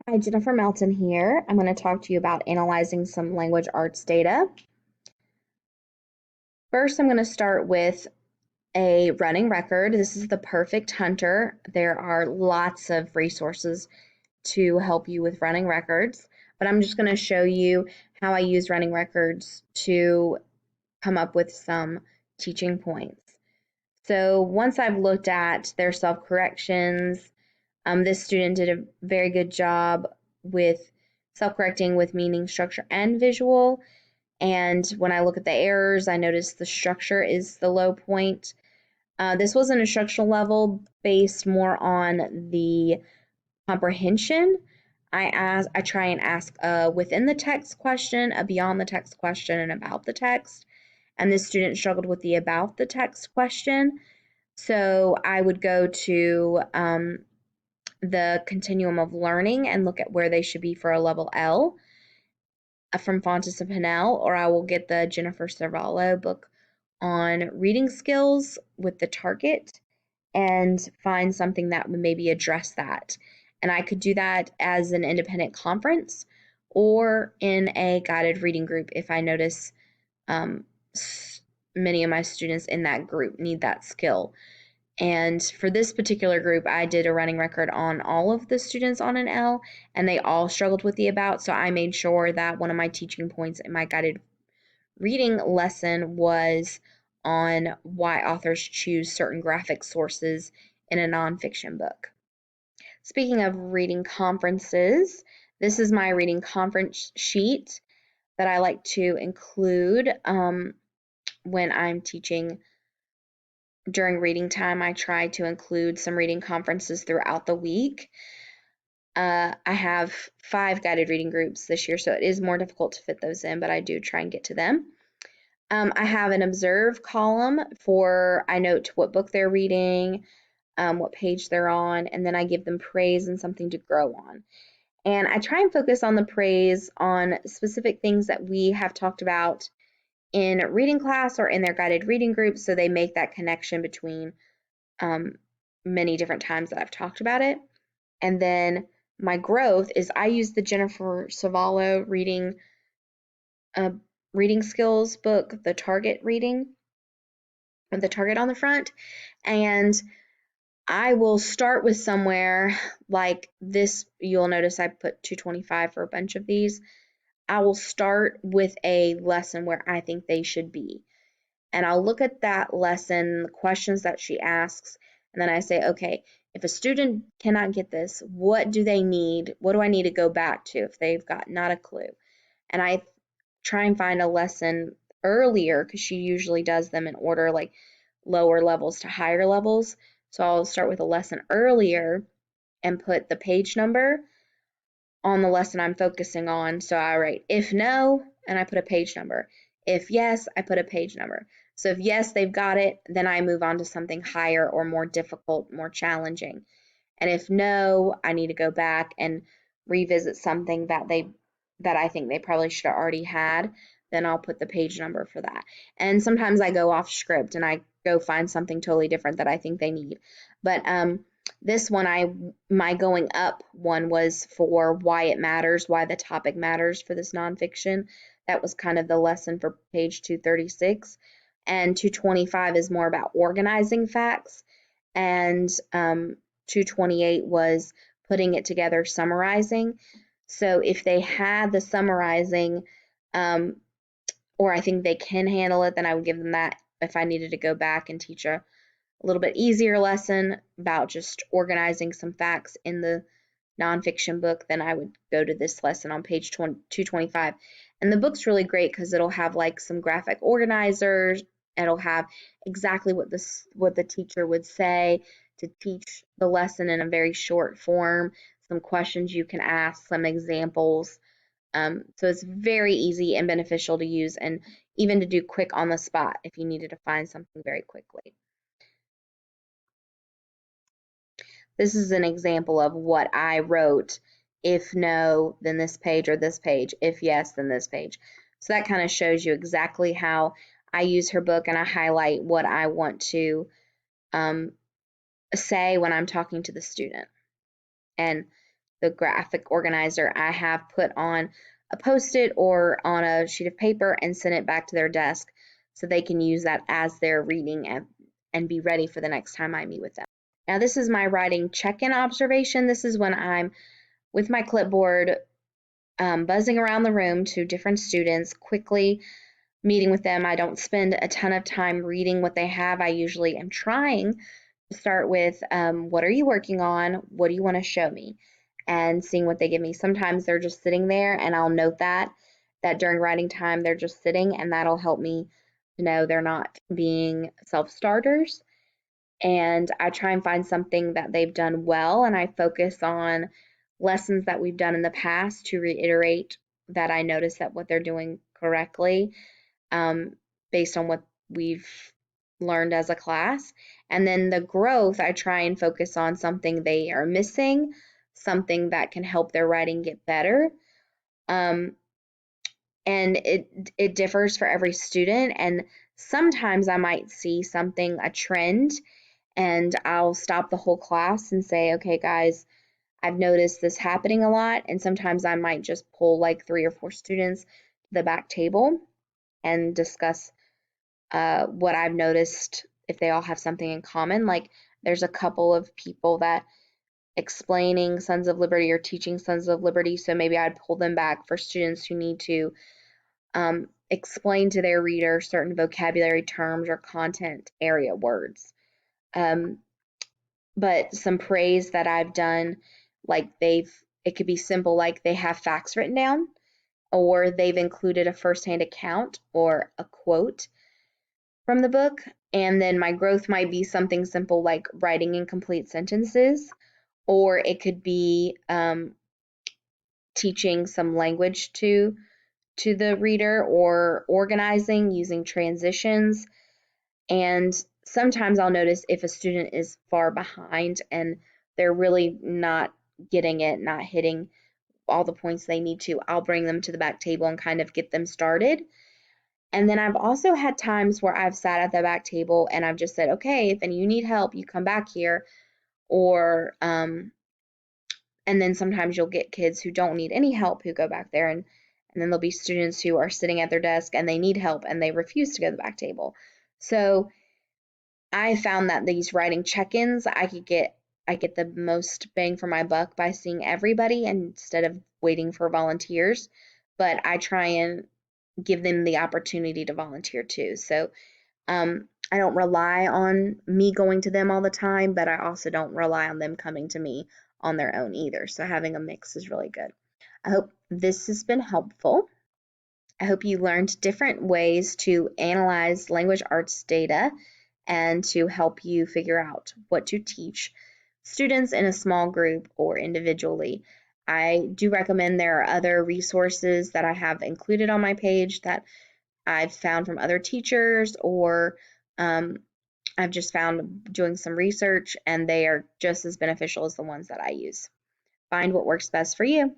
Hi, Jennifer Melton here. I'm going to talk to you about analyzing some language arts data. First, I'm going to start with a running record. This is the Perfect Hunter. There are lots of resources to help you with running records, but I'm just going to show you how I use running records to come up with some teaching points. So once I've looked at their self-corrections, this student did a very good job with self-correcting with meaning, structure, and visual. And when I look at the errors, I notice the structure is the low point. This was an instructional level based more on the comprehension. I try and ask a within the text question, a beyond the text question, and about the text. And this student struggled with the about the text question. So I would go to the continuum of learning and look at where they should be for a level L from Fontes and Pinnell, or I will get the Jennifer Cervallo book on reading skills with the target and find something that would maybe address that. And I could do that as an independent conference or in a guided reading group if I notice um, many of my students in that group need that skill. And for this particular group, I did a running record on all of the students on an L, and they all struggled with the about. So I made sure that one of my teaching points in my guided reading lesson was on why authors choose certain graphic sources in a nonfiction book. Speaking of reading conferences, this is my reading conference sheet that I like to include when I'm teaching during reading time. I try to include some reading conferences throughout the week. I have 5 guided reading groups this year, so it is more difficult to fit those in, but I do try and get to them. I have an observe column for I note what book they're reading, what page they're on, and then I give them praise and something to grow on. And I try and focus on the praise on specific things that we have talked about in reading class or in their guided reading group, so they make that connection between many different times that I've talked about it. And then my growth is I use the Jennifer Cervallo uh, reading skills book, the target reading, with the target on the front, and I will start with somewhere like this. You'll notice I put 225 for a bunch of these. I will start with a lesson where I think they should be. And I'll look at that lesson, the questions that she asks, and then I say, okay, if a student cannot get this, what do they need? What do I need to go back to if they've got not a clue? And I try and find a lesson earlier because she usually does them in order, like lower levels to higher levels. So I'll start with a lesson earlier and put the page number on the lesson I'm focusing on. So I write if no, and I put a page number. If yes, I put a page number. So if yes, they've got it, then I move on to something higher or more difficult, more challenging. And if no, I need to go back and revisit something that I think they probably should have already had, then I'll put the page number for that. And sometimes I go off script and I go find something totally different that I think they need. But this one, my going up one was for why it matters, why the topic matters for this nonfiction. That was kind of the lesson for page 236. And 225 is more about organizing facts. And 228 was putting it together, summarizing. So if they had the summarizing, or I think they can handle it, then I would give them that. If I needed to go back and teach a little bit easier lesson about just organizing some facts in the nonfiction book, then I would go to this lesson on page 225. And the book's really great because it'll have like some graphic organizers. It'll have exactly what the teacher would say to teach the lesson in a very short form, some questions you can ask, some examples. So it's very easy and beneficial to use, and even to do quick on the spot if you needed to find something very quickly. This is an example of what I wrote. If no, then this page or this page. If yes, then this page. So that kind of shows you exactly how I use her book, and I highlight what I want to say when I'm talking to the student. And the graphic organizer, I have put on a Post-it or on a sheet of paper and send it back to their desk so they can use that as they're reading and be ready for the next time I meet with them. Now, this is my writing check-in observation. This is when I'm with my clipboard, buzzing around the room to different students, quickly meeting with them. I don't spend a ton of time reading what they have. I usually am trying to start with, what are you working on? What do you want to show me? And seeing what they give me. Sometimes they're just sitting there, and I'll note that during writing time they're just sitting, and that'll help me to know they're not being self-starters. And I try and find something that they've done well, and I focus on lessons that we've done in the past to reiterate that I notice that what they're doing correctly, um, based on what we've learned as a class. And then the growth, I try and focus on something they are missing, something that can help their writing get better. Um, and it differs for every student. And sometimes I might see something, a trend, and I'll stop the whole class and say, okay, guys, I've noticed this happening a lot. And sometimes I might just pull like 3 or 4 students to the back table and discuss what I've noticed if they all have something in common. Like there's a couple of people that explaining Sons of Liberty or teaching Sons of Liberty, so maybe I'd pull them back for students who need to explain to their reader certain vocabulary terms or content area words. Um, but some praise that I've done, like it could be simple, like they have facts written down, or they've included a firsthand account or a quote from the book. And then my growth might be something simple like writing incomplete sentences, or it could be teaching some language to the reader, or organizing using transitions. And sometimes I'll notice if a student is far behind and they're really not getting it, not hitting all the points they need to, I'll bring them to the back table and kind of get them started. And then I've also had times where I've sat at the back table and I've just said, okay, if any you need help, you come back here. Or and then sometimes you'll get kids who don't need any help who go back there, and then there'll be students who are sitting at their desk and they need help and they refuse to go to the back table. So I found that these writing check-ins, I get the most bang for my buck by seeing everybody instead of waiting for volunteers. But I try and give them the opportunity to volunteer too. So I don't rely on me going to them all the time, but I also don't rely on them coming to me on their own either. So having a mix is really good. I hope this has been helpful. I hope you learned different ways to analyze language arts data and to help you figure out what to teach students in a small group or individually. I do recommend there are other resources that I have included on my page that I've found from other teachers, or I've just found doing some research, and they are just as beneficial as the ones that I use. Find what works best for you.